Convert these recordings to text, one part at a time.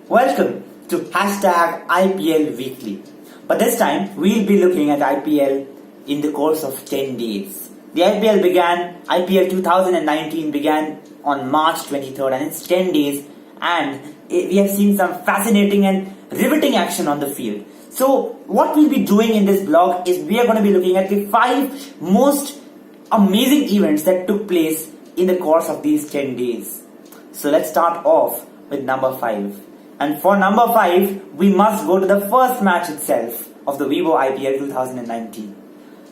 Welcome to hashtag IPL Weekly. But this time we'll be looking at IPL in the course of 10 days. The IPL 2019 began on March 23rd and it's 10 days and we have seen some fascinating and riveting action on the field. So what we'll be doing in this blog is we are going to be looking at the 5 most amazing events that took place in the course of these 10 days. So let's start off with number 5. And for number 5, we must go to the first match itself of the VIVO IPL 2019.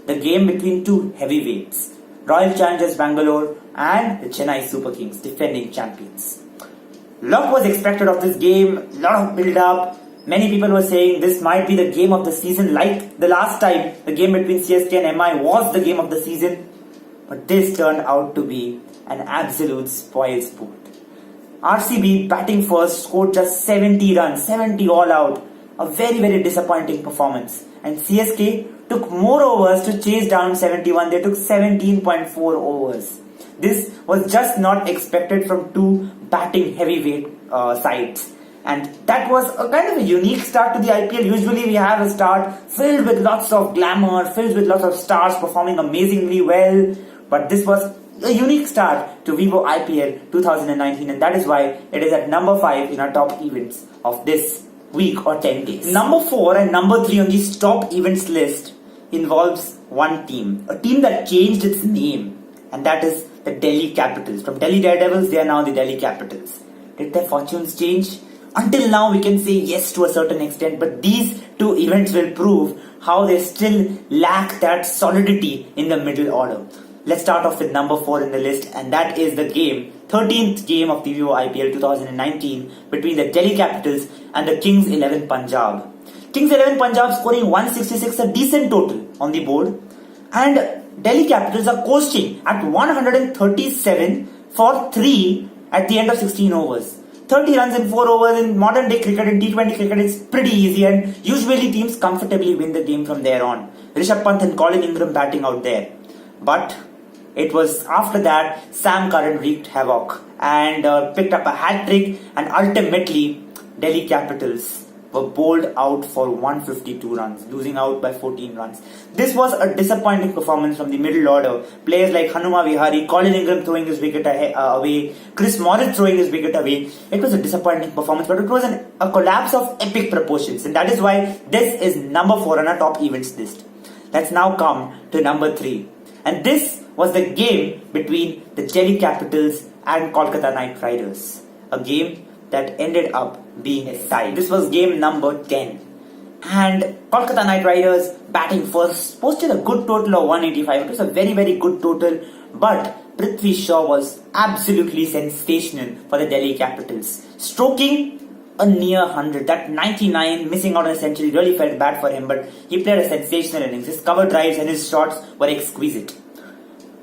The game between two heavyweights, Royal Challengers Bangalore and the Chennai Super Kings, defending champions. Lot was expected of this game, lot of build-up. Many people were saying this might be the game of the season, like the last time the game between CSK and MI was the game of the season. But this turned out to be an absolute spoil sport. RCB batting first scored just 70 runs, 70 all out. A very, very disappointing performance. And CSK took more overs to chase down 71. They took 17.4 overs. This was just not expected from two batting heavyweight sides. And that was a kind of a unique start to the IPL. Usually we have a start filled with lots of glamour, filled with lots of stars performing amazingly well. But this was a unique start to VIVO IPL 2019, and that is why it is at number 5 in our top events of this week or 10 days. Number 4 and number 3 on this top events list involves one team, a team that changed its name, and that is the Delhi Capitals. From Delhi Daredevils, they are now the Delhi Capitals. Did their fortunes change? Until now, we can say yes to a certain extent, but these two events will prove how they still lack that solidity in the middle order. Let's start off with number 4 in the list, and that is the 13th game of the VIVO IPL 2019 between the Delhi Capitals and the Kings 11 Punjab. Kings 11 Punjab scoring 166, a decent total on the board, and Delhi Capitals are coasting at 137 for 3 at the end of 16 overs. 30 runs in 4 overs in modern day cricket and T20 cricket is pretty easy, and usually teams comfortably win the game from there on. Rishabh Pant and Colin Ingram batting out there. But it was after that Sam Curran wreaked havoc and picked up a hat-trick, and ultimately Delhi Capitals were bowled out for 152 runs, losing out by 14 runs. This was a disappointing performance from the middle order. Players like Hanuma Vihari, Colin Ingram throwing his wicket away, Chris Morris throwing his wicket away. It was a disappointing performance, but it was a collapse of epic proportions, and that is why this is number 4 on our top events list. Let's now come to number 3. And this was the game between the Delhi Capitals and Kolkata Knight Riders. A game that ended up being a tie. This was game number 10. And Kolkata Knight Riders batting first posted a good total of 185. It was a very, very good total. But Prithvi Shaw was absolutely sensational for the Delhi Capitals. Stroking a near 100. That 99, missing out on a century, really felt bad for him. But he played a sensational innings. His cover drives and his shots were exquisite.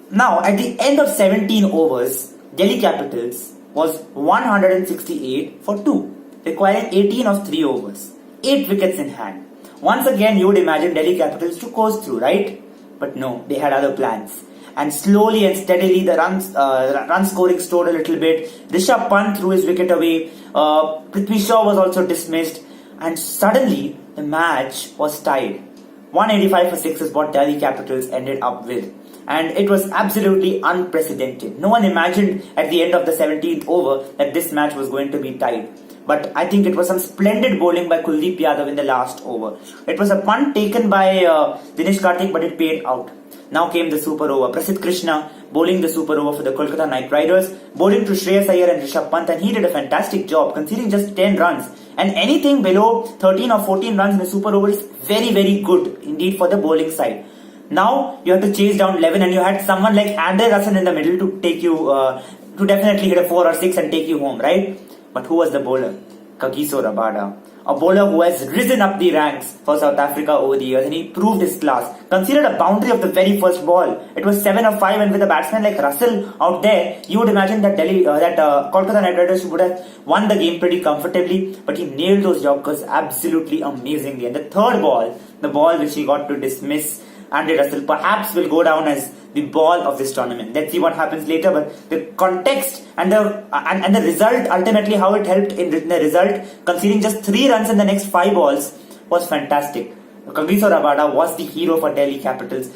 Now, at the end of 17 overs, Delhi Capitals was 168 for 2, requiring 18 of 3 overs, 8 wickets in hand. Once again, you would imagine Delhi Capitals to coast through, right? But no, they had other plans. And slowly and steadily, the run scoring slowed a little bit. Rishabh Pant threw his wicket away. Prithvi Shaw was also dismissed. And suddenly, the match was tied. 185 for 6 is what Delhi Capitals ended up with. And it was absolutely unprecedented. No one imagined at the end of the 17th over that this match was going to be tied. But I think it was some splendid bowling by Kuldeep Yadav in the last over. It was a punt taken by Dinesh Karthik, but it paid out. Now came the super over. Prasidh Krishna bowling the super over for the Kolkata Knight Riders, bowling to Shreyas Iyer and Rishabh Pant, and he did a fantastic job, conceding just 10 runs. And anything below 13 or 14 runs in a super over is very, very good indeed for the bowling side. Now you have to chase down 11, and you had someone like Andre Russell in the middle to take you, to definitely hit a 4 or 6 and take you home, right? But who was the bowler? Kagiso Rabada. A bowler who has risen up the ranks for South Africa over the years, and he proved his class. Considered a boundary of the very first ball. It was 7 of 5, and with a batsman like Russell out there, you would imagine that Kolkata Knight Riders would have won the game pretty comfortably. But he nailed those Yorkers absolutely amazingly. And the third ball, the ball which he got to dismiss Andre Russell, perhaps will go down as the ball of this tournament. Let's see what happens later, but the context and the result, ultimately how it helped in the result, conceding just 3 runs in the next 5 balls, was fantastic. Kagiso Rabada was the hero for Delhi Capitals,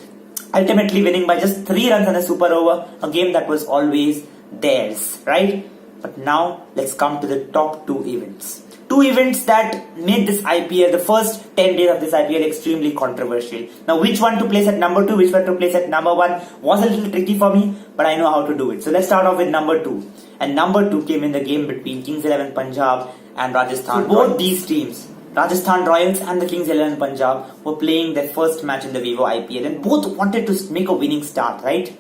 ultimately winning by just 3 runs in a super over, a game that was always theirs, right? But now let's come to the top 2 events. 2 events that made this IPL, the first 10 days of this IPL, extremely controversial. Now, which one to place at number 2, which one to place at number 1 was a little tricky for me, but I know how to do it. So let's start off with number 2. And number 2 came in the game between Kings 11 Punjab and Rajasthan. So both these teams, Rajasthan Royals and the Kings 11 Punjab, were playing their first match in the VIVO IPL, and both wanted to make a winning start, right?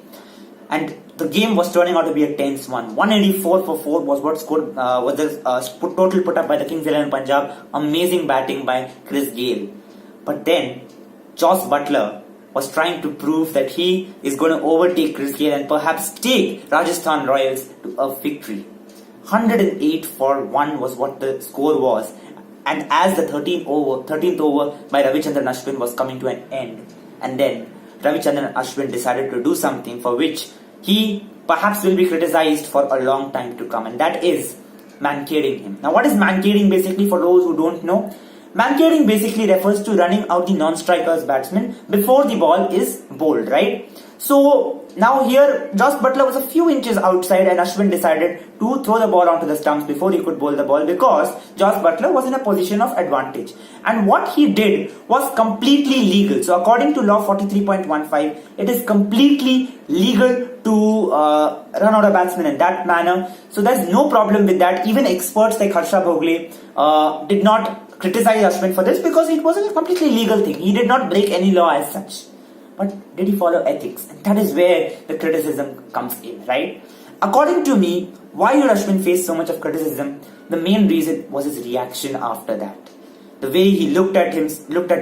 And the game was turning out to be a tense one. 184 for 4 was what scored, was the total put up by the Kings 11 Punjab. Amazing batting by Chris Gale. But then, Josh Butler was trying to prove that he is going to overtake Chris Gale and perhaps take Rajasthan Royals to a victory. 108 for 1 was what the score was. And as the 13th over by Ravichandran Ashwin was coming to an end, and then Ravichandran Ashwin decided to do something for which he perhaps will be criticized for a long time to come, and that is mankading him. Now, what is mankading basically, for those who don't know? Mankading basically refers to running out the non-striker's batsman before the ball is bowled, right? So now here, Josh Butler was a few inches outside and Ashwin decided to throw the ball onto the stumps before he could bowl the ball, because Josh Butler was in a position of advantage. And what he did was completely legal. So according to law 43.15, it is completely legal to run out a batsman in that manner. So there's no problem with that. Even experts like Harsha Bhogle did not criticize Ashwin for this, because it was a completely legal thing. He did not break any law as such. But did he follow ethics? And that is where the criticism comes in, right? According to me, why did Ashwin face so much of criticism? The main reason was his reaction after that. The way he looked at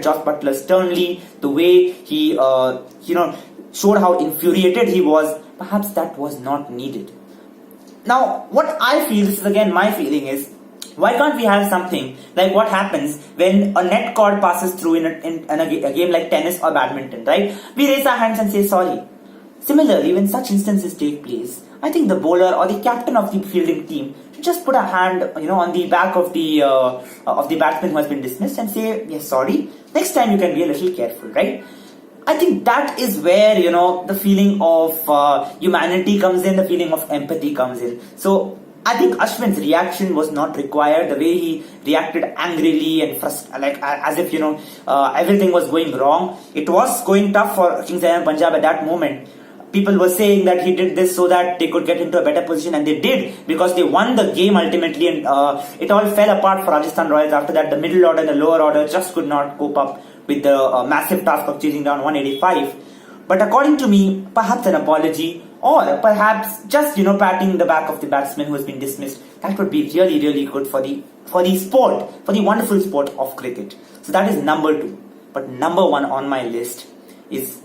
Josh Butler sternly, the way he, showed how infuriated he was. Perhaps that was not needed. Now, what I feel, this is again my feeling, is why can't we have something like what happens when a net cord passes through in a game like tennis or badminton, right? We raise our hands and say sorry. Similarly, when such instances take place, I think the bowler or the captain of the fielding team should just put a hand, on the back of the batsman who has been dismissed and say, yes, sorry. Next time you can be a little careful, right? I think that is where, the feeling of humanity comes in, the feeling of empathy comes in. So I think Ashwin's reaction was not required. The way he reacted angrily and as if everything was going wrong. It was going tough for Kings 11 Punjab at that moment. People were saying that he did this so that they could get into a better position, and they did, because they won the game ultimately, and it all fell apart for Rajasthan Royals after that. The middle order and the lower order just could not cope up with the massive task of chasing down 185. But according to me, perhaps an apology, or perhaps just patting the back of the batsman who has been dismissed, that would be really, really good for the sport, for the wonderful sport of cricket. So that is number 2. But number 1 on my list is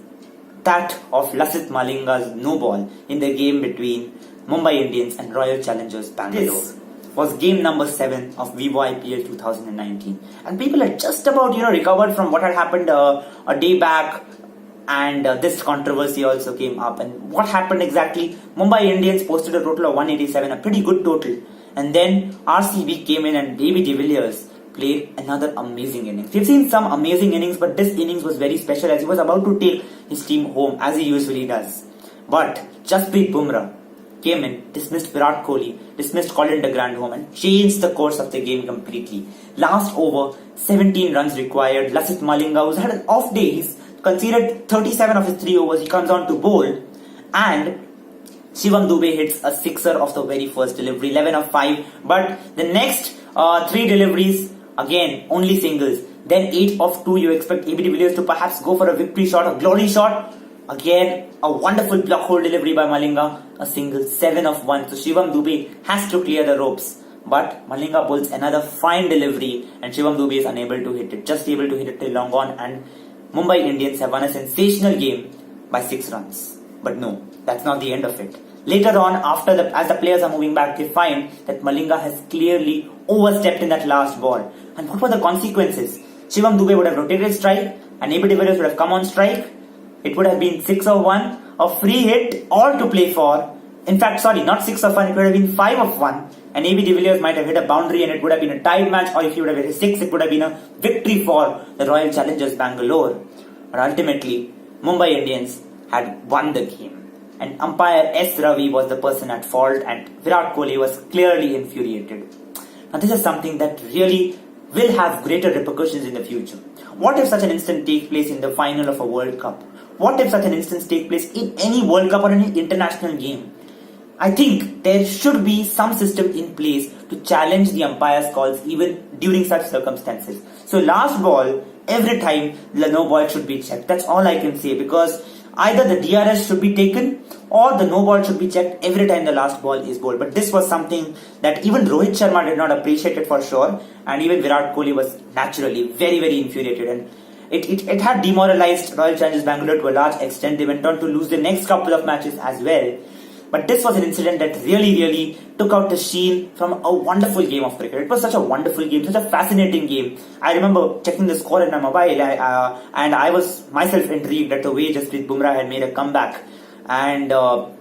that of Lasith Malinga's no ball in the game between Mumbai Indians and Royal Challengers Bangalore. This was game number 7 of VIVO IPL 2019, and people had just about recovered from what had happened a day back. And this controversy also came up. And what happened exactly? Mumbai Indians posted a total of 187, a pretty good total. And then RCB came in and David de Villiers played another amazing innings. We've seen some amazing innings, but this innings was very special as he was about to take his team home, as he usually does. But Jasprit Bumrah came in, dismissed Virat Kohli, dismissed Colin de Grandhomme, and changed the course of the game completely. Last over, 17 runs required. Lasith Malinga, who's had an off day, he's conceded 37 of his 3 overs. He comes on to bowl, and Shivam Dube hits a sixer of the very first delivery, 11 of 5. But the next 3 deliveries, again, only singles. Then 8 of 2, you expect AB de Villiers to perhaps go for a victory shot, a glory shot. Again, a wonderful block hole delivery by Malinga, a single, 7 of 1. So Shivam Dube has to clear the ropes. But Malinga pulls another fine delivery, and Shivam Dube is unable to hit it, just able to hit it till long on, and Mumbai Indians have won a sensational game by 6 runs. But no, that's not the end of it. Later on, as the players are moving back, they find that Malinga has clearly overstepped in that last ball. And what were the consequences? Shivam Dube would have rotated strike, and AB de Villiers would have come on strike. It would have been 6 of 1. a free hit, all to play for. In fact, sorry, not 6 of 1, it would have been 5 of 1. And AB de Villiers might have hit a boundary and it would have been a tied match, or if he would have hit a 6, it would have been a victory for the Royal Challengers Bangalore. But ultimately, Mumbai Indians had won the game. And umpire S. Ravi was the person at fault and Virat Kohli was clearly infuriated. Now this is something that really will have greater repercussions in the future. What if such an incident takes place in the final of a World Cup? What if such an instance takes place in any World Cup or any international game? I think there should be some system in place to challenge the umpire's calls even during such circumstances. So last ball, every time the no ball should be checked. That's all I can say, because either the DRS should be taken or the no ball should be checked every time the last ball is bowled. But this was something that even Rohit Sharma did not appreciate it for sure, and even Virat Kohli was naturally very, very infuriated, and it had demoralized Royal Challengers Bangalore to a large extent. They went on to lose the next couple of matches as well. But this was an incident that really took out the sheen from a wonderful game of cricket. It was such a wonderful game, such a fascinating game. I remember checking the score in my mobile and I was myself intrigued at the way Jasprit Bumrah had made a comeback. And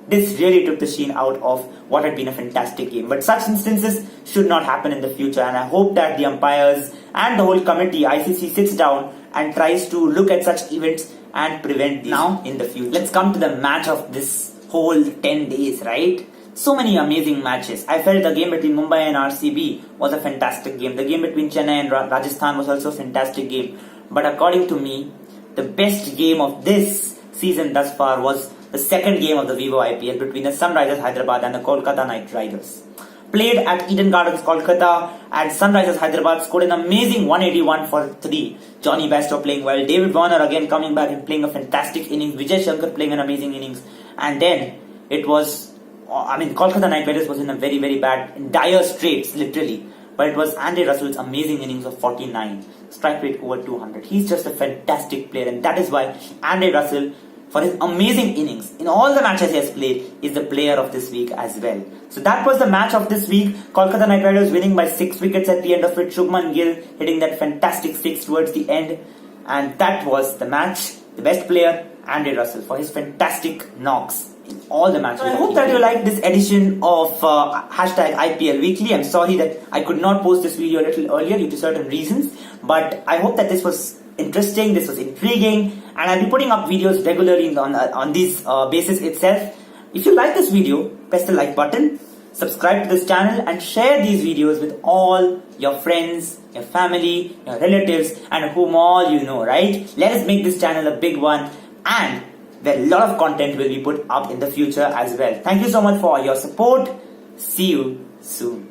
this really took the sheen out of what had been a fantastic game. But such instances should not happen in the future. And I hope that the umpires and the whole committee, ICC, sits down and tries to look at such events and prevent these now in the future. Let's come to the match of this whole 10 days, right? So many amazing matches. I felt the game between Mumbai and RCB was a fantastic game. The game between Chennai and Rajasthan was also a fantastic game. But according to me, the best game of this season thus far was the second game of the VIVO IPL between the Sunrisers Hyderabad and the Kolkata Knight Riders. Played at Eden Gardens, Kolkata, and Sunrisers Hyderabad scored an amazing 181 for 3. Johnny Bairstow playing well, David Warner again coming back and playing a fantastic innings, Vijay Shankar playing an amazing innings, and then it was, Kolkata Knight Riders was in a very bad, dire straits, literally. But it was Andre Russell's amazing innings of 49, strike rate over 200. He's just a fantastic player, and that is why Andre Russell, for his amazing innings in all the matches he has played, is the player of this week as well. So that was the match of this week. Kolkata Knight Riders winning by 6 wickets at the end of it. Shubman Gill hitting that fantastic 6 towards the end. And that was the match. The best player, Andre Russell, for his fantastic knocks in all the matches. So I hope that you liked this edition of hashtag IPL Weekly. I'm sorry that I could not post this video a little earlier due to certain reasons. But I hope that this was interesting, this was intriguing, and I'll be putting up videos regularly on this basis itself. If you like this video, press the like button, subscribe to this channel, and share these videos with all your friends, your family, your relatives, and whom all you know, right? Let us make this channel a big one, and where a lot of content will be put up in the future as well. Thank you so much for your support. See you soon.